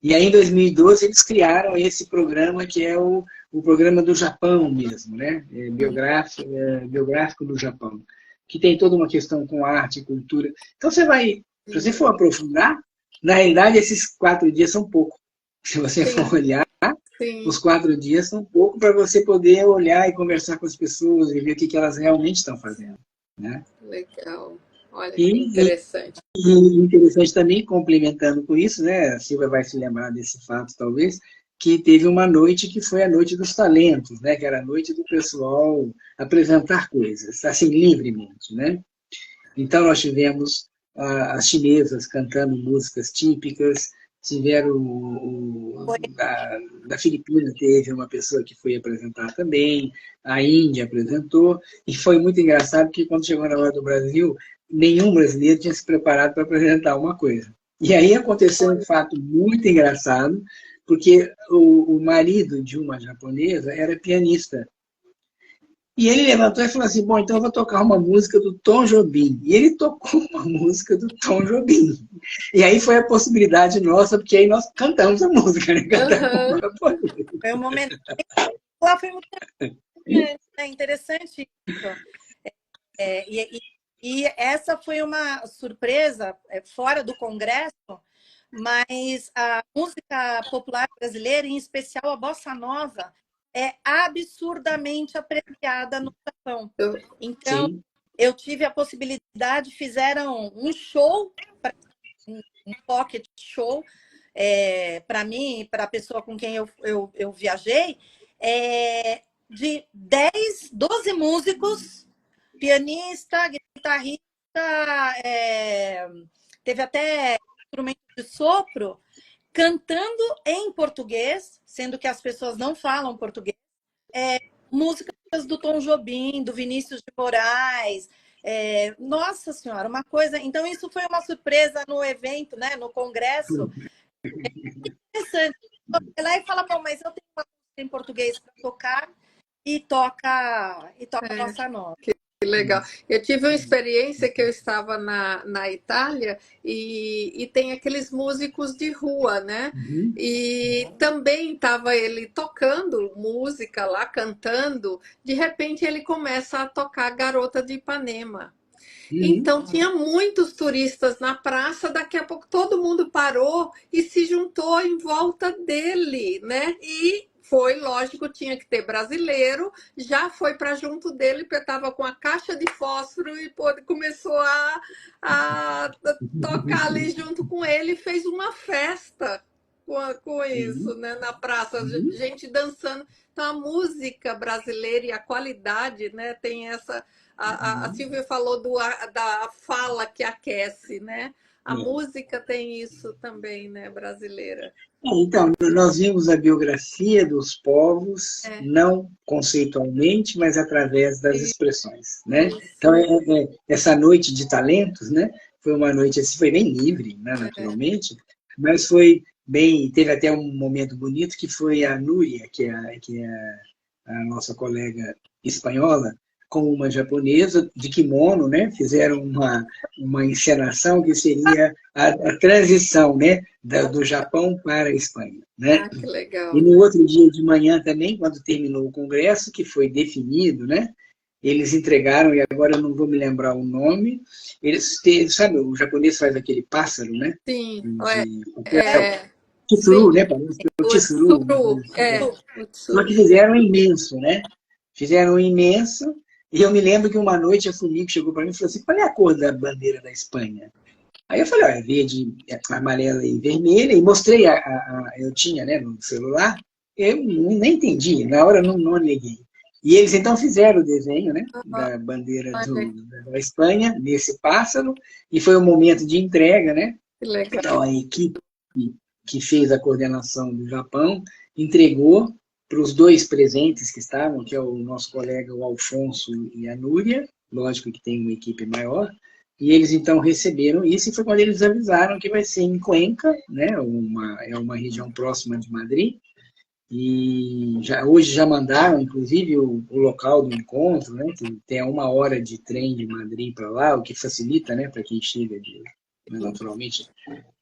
E aí, em 2012, eles criaram esse programa, que é o programa do Japão mesmo, né? Biográfico do Japão, que tem toda uma questão com arte e cultura. Então, se você for aprofundar, na realidade, esses 4 dias são pouco. Se você Sim, for olhar, sim, os 4 dias são pouco para você poder olhar e conversar com as pessoas e ver o que elas realmente estão fazendo, né? legal. Olha que E, interessante. e interessante também, complementando com isso, né? A Silvia vai se lembrar desse fato, talvez, que teve uma noite que foi a noite dos talentos, né? Que era a noite do pessoal apresentar coisas, assim, livremente, né? Então, nós tivemos as chinesas cantando músicas típicas, tiveram da Filipina teve uma pessoa que foi apresentar também, a Índia apresentou, e foi muito engraçado que quando chegou na hora do Brasil, nenhum brasileiro tinha se preparado para apresentar uma coisa. E aí aconteceu um fato muito engraçado, porque o marido de uma japonesa era pianista. E ele levantou e falou assim, bom, então eu vou tocar uma música do Tom Jobim. E ele tocou uma música do Tom Jobim. E aí foi a possibilidade nossa, porque aí nós cantamos a música, né? Cantamos Aham. uma japonesa. Foi um momento. Lá foi muito interessante isso. É, e essa foi uma surpresa fora do Congresso, mas a música popular brasileira, em especial a bossa nova, é absurdamente apreciada no Japão. Eu- Então, Sim. eu tive a possibilidade, fizeram um show, um pocket show, para mim, para a pessoa com quem eu viajei, de 10, 12 músicos, pianista, guitarrista, teve até instrumento de sopro, cantando em português, sendo que as pessoas não falam português, músicas do Tom Jobim, do Vinícius de Moraes. Nossa Senhora, uma coisa. Então, isso foi uma surpresa no evento, né, no congresso. Interessante. Vai lá e fala, bom, mas eu tenho uma música em português para tocar e toca a bossa nova. Que legal. Eu tive uma experiência que eu estava na Itália e tem aqueles músicos de rua, né? Uhum. E também estava ele tocando música lá, cantando. De repente ele começa a tocar Garota de Ipanema. Uhum. Então tinha muitos turistas na praça, daqui a pouco todo mundo parou e se juntou em volta dele, né? E foi, lógico, tinha que ter brasileiro, já foi para junto dele, porque estava com a caixa de fósforo e começou a tocar ali junto com ele e fez uma festa com isso, né? Na praça, Uhum. gente dançando. Então a música brasileira e a qualidade, né? Tem essa a Uhum. Silvia falou da fala que aquece, né? A É. música tem isso também, né, brasileira. Então, nós vimos a biografia dos povos, É, não conceitualmente, mas através das expressões, né? isso, Então, essa noite de talentos, né? Foi uma noite, assim, foi bem livre, né, naturalmente, mas foi bem, teve até um momento bonito que foi a Núria, que é a nossa colega espanhola, com uma japonesa de kimono, né? Fizeram uma encenação que seria a transição, né? Do Japão para a Espanha, né? ah, que E legal. no outro dia de manhã também, quando terminou o congresso, que foi definido, né? Eles entregaram, e agora eu não vou me lembrar o nome, sabe, o japonês faz aquele pássaro, né? Sim, De papel, é, sim, tsuru, né? Parece que é o o tsuru. tsuru, o Só que tsuru. fizeram imenso, né? Fizeram imenso. E eu me lembro que uma noite a Fumiko chegou para mim e falou assim: qual é a cor da bandeira da Espanha? Aí eu falei: é verde, amarela e vermelha. E mostrei, eu tinha, né, no celular. Eu nem entendi, na hora não neguei. E eles então fizeram o desenho, né, Ah, da bandeira olha, da Espanha, nesse pássaro, e foi um momento de entrega, né? que legal. Então, a equipe que fez a coordenação do Japão entregou para os 2 presentes que estavam, que é o nosso colega o Alfonso e a Núria, lógico que tem uma equipe maior, e eles então receberam isso, e foi quando eles avisaram que vai ser em Cuenca, né, é uma região próxima de Madrid, e hoje já mandaram, inclusive, o local do encontro, né, que tem 1 hora de trem de Madrid para lá, o que facilita, né, para quem chega naturalmente,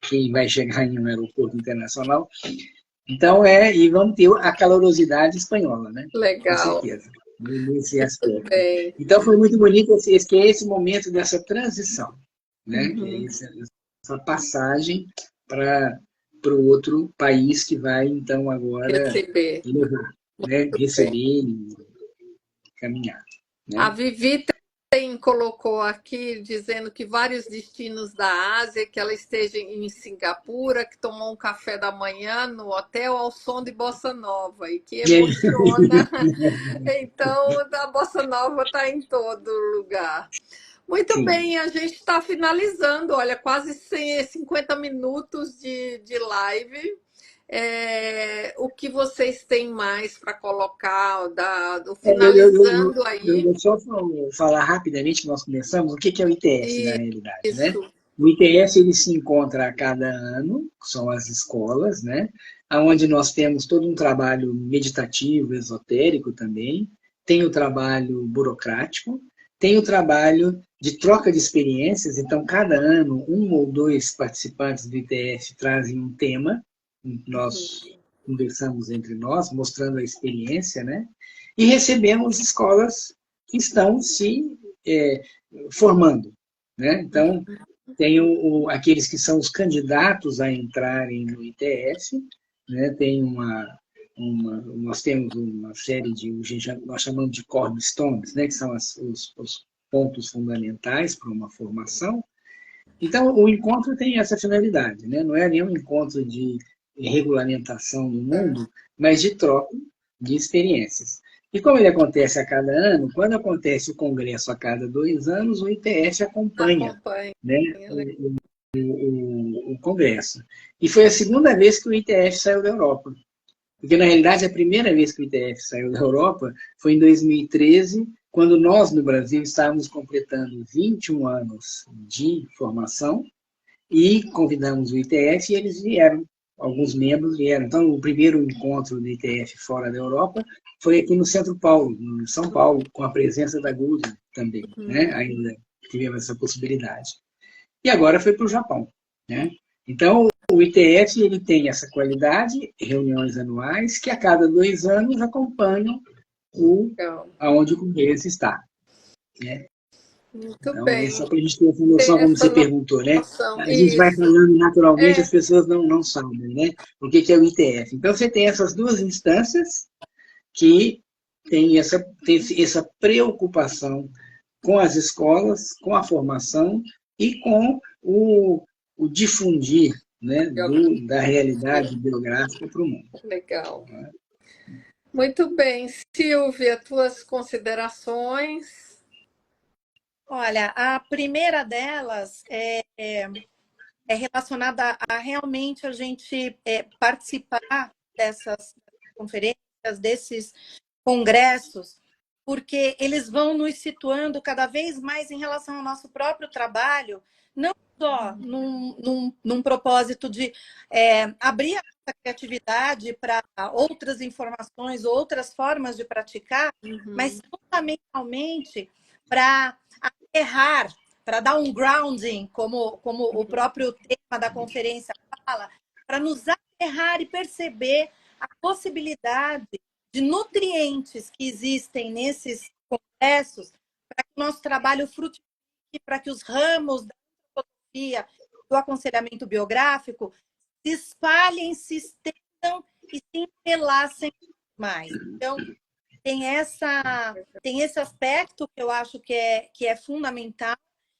quem vai chegar em um aeroporto internacional. Então, e vamos ter a calorosidade espanhola, né? Com Legal, certeza, nesse aspecto. bem. Então, foi muito bonito que é esse momento dessa transição, né? Que é Uhum. essa passagem para para o outro país que vai, então, agora Receber. levar, né? Muito bem. Receber e caminhar. A Né? Vivi colocou aqui dizendo que vários destinos da Ásia, que ela esteja em Singapura, que tomou um café da manhã no hotel ao som de bossa nova e que emociona. Então, a bossa nova está em todo lugar. Muito Sim. bem, a gente está finalizando, olha, quase 50 minutos de live. O que vocês têm mais para colocar, finalizando aí? Eu só falar rapidamente que nós começamos, o que é o ITS na realidade, né? Isso. O ITS ele se encontra a cada ano, são as escolas, né? Onde nós temos todo um trabalho meditativo, esotérico também, tem o trabalho burocrático, tem o trabalho de troca de experiências, então cada ano um ou dois participantes do ITS trazem um tema, nós conversamos entre nós, mostrando a experiência, né? E recebemos escolas que estão se formando, né? Então, tem aqueles que são os candidatos a entrarem no ITS, né? Tem nós temos uma série de, nós chamamos de cornerstones, né? Que são os pontos fundamentais para uma formação. Então, o encontro tem essa finalidade, né? Não é nenhum encontro de regulamentação do mundo, mas de troca de experiências. E como ele acontece a cada ano, quando acontece o congresso a cada 2 anos, o ITS acompanha, né, o congresso. E foi a segunda vez que o ITF saiu da Europa. Porque, na realidade, a primeira vez que o ITF saiu da Europa foi em 2013, quando nós, no Brasil, estávamos completando 21 anos de formação e convidamos o ITF e eles vieram. Alguns membros vieram. Então, o primeiro encontro do ITF fora da Europa foi aqui no Centro Paulo, em São Paulo, com a presença da Gulden também. Né? Ainda tivemos essa possibilidade. E agora foi para o Japão. Né? Então, o ITF ele tem essa qualidade, reuniões anuais, que a cada 2 anos acompanham aonde o congresso está. Né? Muito então, bem. só para a gente ter essa noção, como você perguntou, né? A gente vai Isso. falando naturalmente, as pessoas não sabem, né? O que é o ITF. Então, você tem essas duas instâncias que têm essa preocupação com as escolas, com a formação e com o difundir, né, da realidade biográfica para o mundo. Legal. Muito bem. Silvia, tuas considerações? Olha, a primeira delas é relacionada a realmente a gente participar dessas conferências, desses congressos, porque eles vão nos situando cada vez mais em relação ao nosso próprio trabalho, não só num propósito de abrir a criatividade para outras informações, outras formas de praticar, mas fundamentalmente para aterrar, para dar um grounding, como o próprio tema da conferência fala, para nos aterrar e perceber a possibilidade de nutrientes que existem nesses congressos para que o nosso trabalho frutifique, para que os ramos da filosofia, do aconselhamento biográfico se espalhem, se estendam e se entrelacem mais. Então, tem esse aspecto que eu acho que é fundamental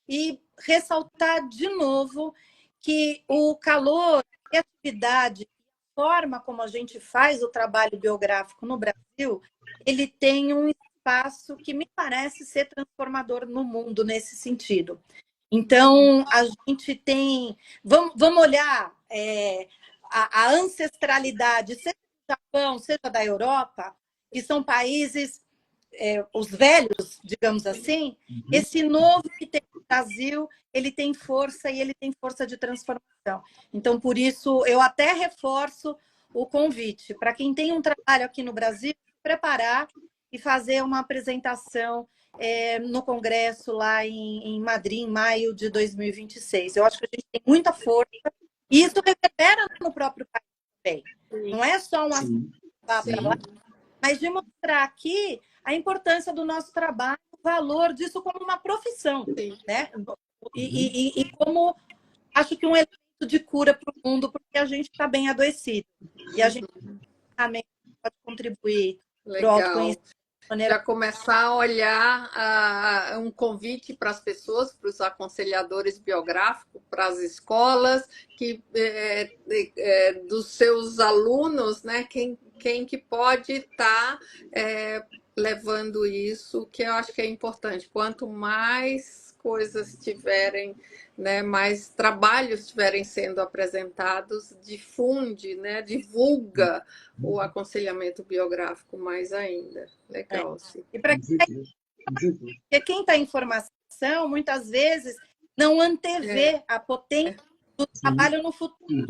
e ressaltar de novo que o calor, a criatividade, a forma como a gente faz o trabalho biográfico no Brasil, ele tem um espaço que me parece ser transformador no mundo nesse sentido. Então, a gente tem... Vamos olhar a ancestralidade, seja do Japão, seja da Europa, que são países, os velhos, digamos assim, esse novo que tem no Brasil, ele tem força e ele tem força de transformação. Então, por isso, eu até reforço o convite para quem tem um trabalho aqui no Brasil, preparar e fazer uma apresentação no Congresso lá em Madrid, em maio de 2026. Eu acho que a gente tem muita força e isso reverbera no próprio país também. Não é só um assunto para lá, mas de mostrar aqui a importância do nosso trabalho, o valor disso como uma profissão, né? E como acho que um elemento de cura para o mundo, porque a gente está bem adoecido. E a gente também pode contribuir para o autoconhecimento. Já começar a olhar um convite para as pessoas, para os aconselhadores biográficos, para as escolas, que dos seus alunos, né? Quem que pode estar levando isso, que eu acho que é importante. Quanto mais coisas tiverem, né, mais trabalhos estiverem sendo apresentados, difunde, né, divulga o aconselhamento biográfico mais ainda. Legal, sim. E para quem está em formação, muitas vezes não antevê a potência do trabalho no futuro.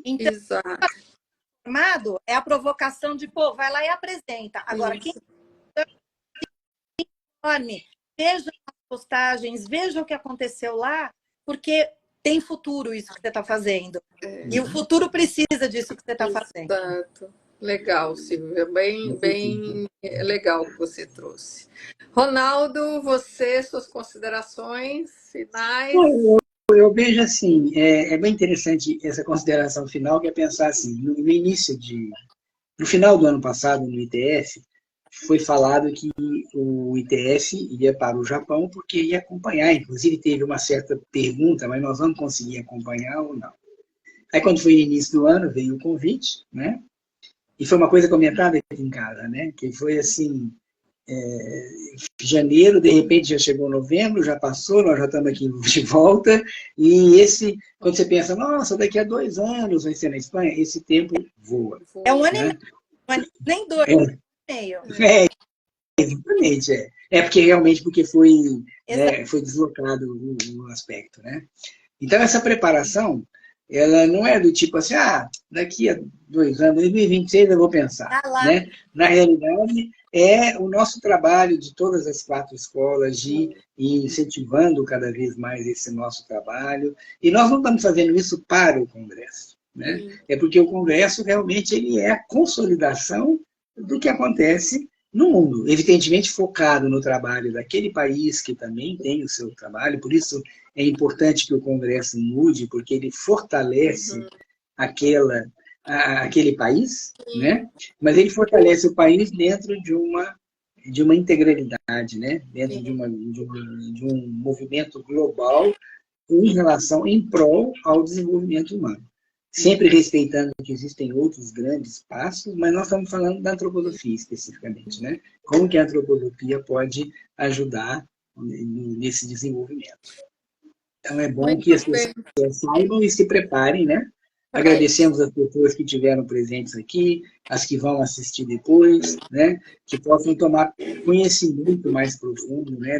Então, exato. Formado é a provocação de, pô, vai lá e apresenta. Agora, quem informe, veja as postagens, veja o que aconteceu lá, porque tem futuro isso que você está fazendo. E o futuro precisa disso que você está fazendo. Exato. Legal, Silvia. Bem legal que você trouxe. Ronaldo, suas considerações finais? Eu vejo assim, é bem interessante essa consideração final, que é pensar assim, no final do ano passado, no ITF, foi falado que o ITF ia para o Japão porque ia acompanhar, inclusive teve uma certa pergunta, mas nós vamos conseguir acompanhar ou não. Aí quando foi no início do ano, veio o convite, né? E foi uma coisa comentada aqui em casa, né? Que foi assim, janeiro, de repente já chegou novembro, já passou, nós já estamos aqui de volta, e quando você pensa, nossa, daqui a 2 anos vai ser na Espanha, esse tempo voa. É um ano e meio, nem 2 anos e meio. Exatamente, porque realmente foi deslocado o aspecto, né? Então, essa preparação, ela não é do tipo assim, daqui a 2 anos, 2026 eu vou pensar, né? Na realidade, é o nosso trabalho de todas as 4 escolas de ir incentivando cada vez mais esse nosso trabalho, e nós não estamos fazendo isso para o Congresso, né? É porque o Congresso realmente ele é a consolidação do que acontece no mundo, evidentemente focado no trabalho daquele país que também tem o seu trabalho, por isso é importante que o Congresso mude, porque ele fortalece aquele país, né? Mas ele fortalece o país dentro de uma integralidade, né? Dentro de um movimento global em prol ao desenvolvimento humano. Sempre respeitando que existem outros grandes passos, mas nós estamos falando da antropologia especificamente, né? Como que a antropologia pode ajudar nesse desenvolvimento. Então é bom que as pessoas saibam e se preparem, né? Agradecemos as pessoas que estiveram presentes aqui, as que vão assistir depois, né? Que possam tomar conhecimento mais profundo, né?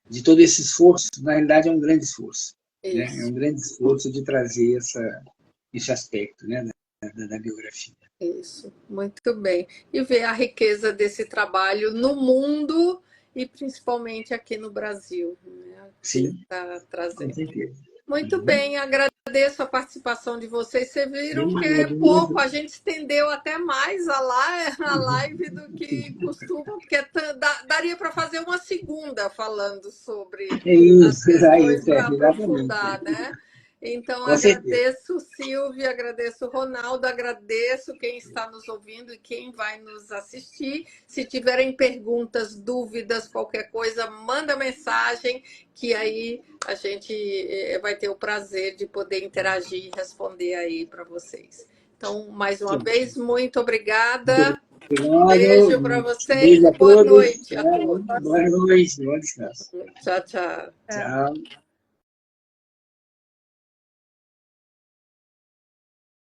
De todo esse esforço. Na realidade, é um grande esforço. Né? É um grande esforço de trazer esse aspecto, né? da biografia. Isso, muito bem. E ver a riqueza desse trabalho no mundo e principalmente aqui no Brasil. Né? Sim, está trazendo. Com certeza. Muito bem, agradeço a participação de vocês. Vocês viram que é pouco, a gente estendeu até mais a live do que costuma, porque daria para fazer uma segunda falando sobre as questões para aprofundar, né? Então, agradeço, Silvia, agradeço, Ronaldo, agradeço quem está nos ouvindo e quem vai nos assistir. Se tiverem perguntas, dúvidas, qualquer coisa, manda mensagem, que aí a gente vai ter o prazer de poder interagir e responder aí para vocês. Então, mais uma vez, muito obrigada. Obrigado. Beijo para vocês. Beijo a Boa todos. noite a todos. Boa noite. Bom descanso. Tchau, tchau. Tchau.